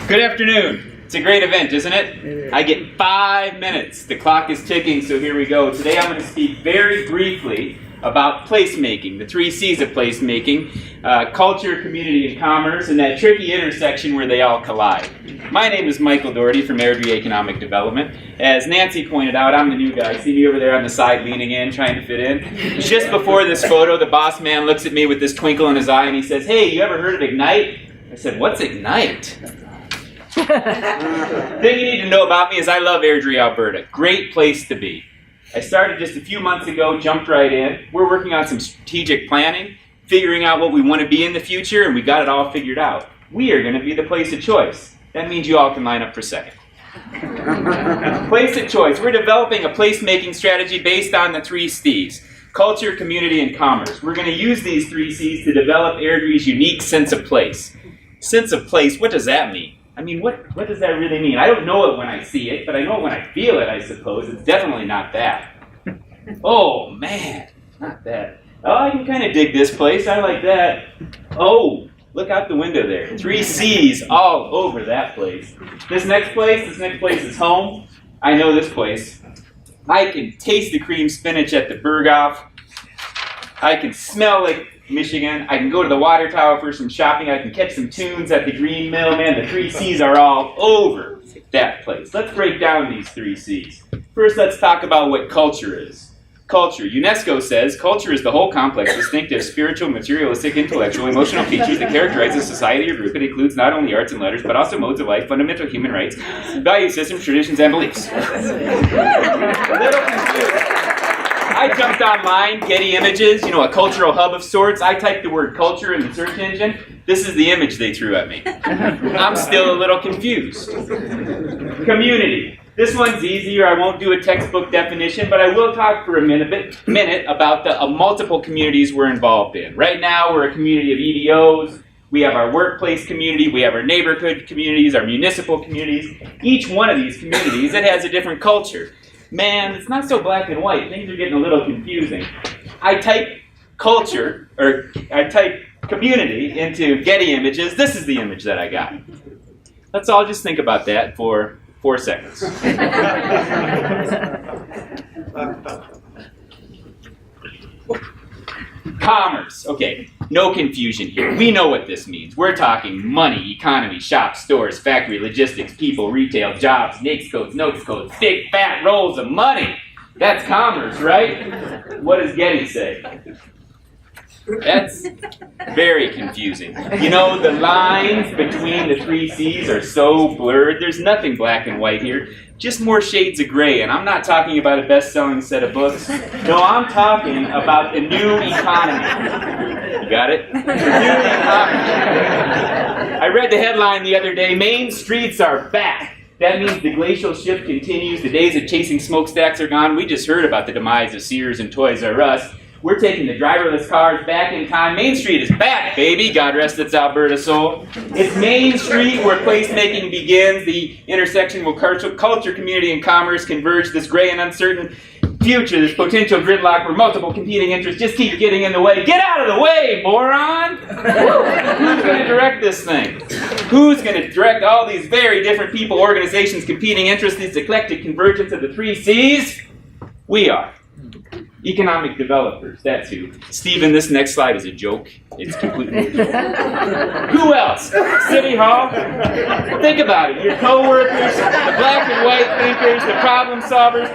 Good afternoon. It's a great event, isn't it? I get 5 minutes. The clock is ticking, so here we go. Today I'm going to speak very briefly about placemaking, the 3 C's of placemaking, culture, community, and commerce, and that tricky intersection where they all collide. My name is Michael Dougherty from EDA Economic Development. As Nancy pointed out, I'm the new guy. See me over there on the side leaning in, trying to fit in? Just before this photo, the boss man looks at me with this twinkle in his eye and he says, "Hey, you ever heard of Ignite?" I said, "What's Ignite?" Thing you need to know about me is I love Airdrie, Alberta. Great place to be. I started just a few months ago, jumped right in. We're working on some strategic planning, figuring out what we want to be in the future, and we got it all figured out. We are going to be the place of choice. That means you all can line up for second. Place of choice. We're developing a placemaking strategy based on the 3 C's. Culture, community, and commerce. We're going to use these 3 C's to develop Airdrie's unique sense of place. Sense of place, what does that mean? I mean, what does that really mean? I don't know it when I see it, but I know it when I feel it, I suppose. It's definitely not that. Oh, man, not that. Oh, I can kind of dig this place. I like that. Oh, look out the window there. 3 C's all over that place. This next place is home. I know this place. I can taste the cream spinach at the Berghoff. I can smell like Michigan. I can go to the water tower for some shopping. I can catch some tunes at the Green Mill. Man, the 3 C's are all over that place. Let's break down these 3 C's. First, let's talk about what culture is. Culture. UNESCO says culture is the whole complex, distinctive, spiritual, materialistic, intellectual, emotional features that characterize a society or group. It includes not only arts and letters, but also modes of life, fundamental human rights, value systems, traditions, and beliefs. A little confused. I jumped online, Getty Images, a cultural hub of sorts. I typed the word culture in the search engine. This is the image they threw at me. I'm still a little confused. Community. This one's easier. I won't do a textbook definition, but I will talk for a minute about the multiple communities we're involved in. Right now, we're a community of EDOs. We have our workplace community. We have our neighborhood communities, our municipal communities. Each one of these communities, it has a different culture. Man, it's not so black and white. Things are getting a little confusing. I type culture, or I type community into Getty Images. This is the image that I got. Let's all just think about that for 4 seconds. Commerce. Okay, no confusion here. We know what this means. We're talking money, economy, shops, stores, factory, logistics, people, retail, jobs, NAICS codes, NOTES codes, big fat rolls of money. That's commerce, right? What does Getty say? That's very confusing. The lines between the 3 C's are so blurred. There's nothing black and white here. Just more shades of gray. And I'm not talking about a best-selling set of books. No, I'm talking about the new economy. You got it? The new economy. I read the headline the other day, Main Streets are back. That means the glacial shift continues. The days of chasing smokestacks are gone. We just heard about the demise of Sears and Toys R Us. We're taking the driverless cars back in time. Main Street is back, baby. God rest its Alberta soul. It's Main Street where placemaking begins. The intersection where culture, community, and commerce converge. This gray and uncertain future, this potential gridlock where multiple competing interests just keep getting in the way. Get out of the way, moron! Who's going to direct this thing? Who's going to direct all these very different people, organizations, competing interests, this eclectic convergence of the 3 C's? We are. Economic developers, that's who. Stephen, this next slide is a joke. It's completely a joke. Who else? City Hall? Think about it. Your co-workers, the black and white thinkers, the problem solvers,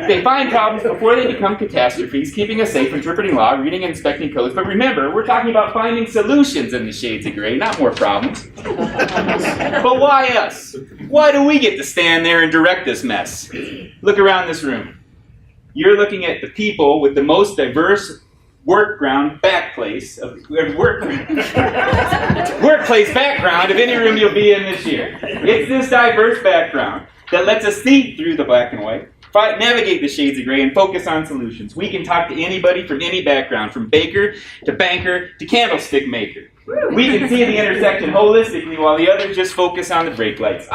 they find problems before they become catastrophes, keeping us safe, interpreting law, reading and inspecting codes. But remember, we're talking about finding solutions in the shades of gray, not more problems. But why us? Why do we get to stand there and direct this mess? Look around this room. You're looking at the people with the most diverse workplace background of any room you'll be in this year. It's this diverse background that lets us see through the black and white, navigate the shades of gray, and focus on solutions. We can talk to anybody from any background, from baker to banker to candlestick maker. We can see the intersection holistically while the others just focus on the brake lights.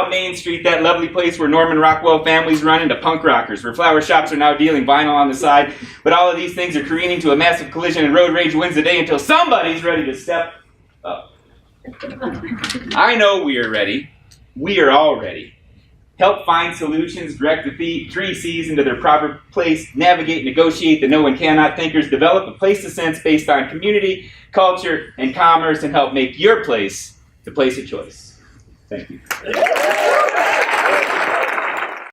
Main Street, that lovely place where Norman Rockwell families run into punk rockers, where flower shops are now dealing vinyl on the side, but all of these things are careening to a massive collision and road rage wins the day until somebody's ready to step up. I know we are ready. We are all ready. Help find solutions, direct the three C's into their proper place, navigate, negotiate the no and cannot thinkers, develop a place of sense based on community, culture, and commerce, and help make your place the place of choice. Thank you.